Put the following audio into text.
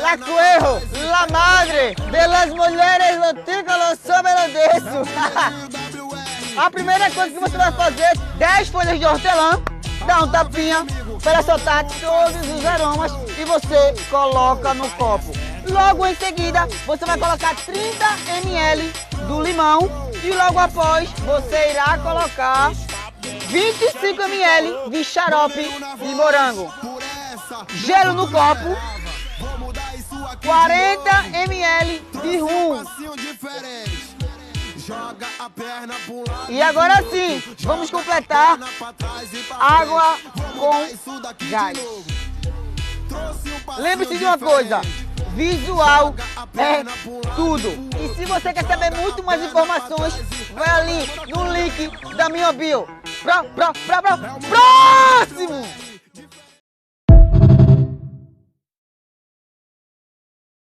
La Cuejo, la madre de las mulheres lo título sobre o deso. A primeira coisa que você vai fazer, 10 folhas de hortelã, dá um tapinha para soltar todos os aromas e você coloca no copo. Logo em seguida, você vai colocar 30 ml do limão e logo após você irá colocar 25 ml de xarope de morango. Gelo no copo, 40 ml de rum. E agora sim, vamos completar água com gás. Lembre-se de uma coisa, visual é tudo. E se você quer saber muito mais informações, vai ali no link da minha bio. Próximo!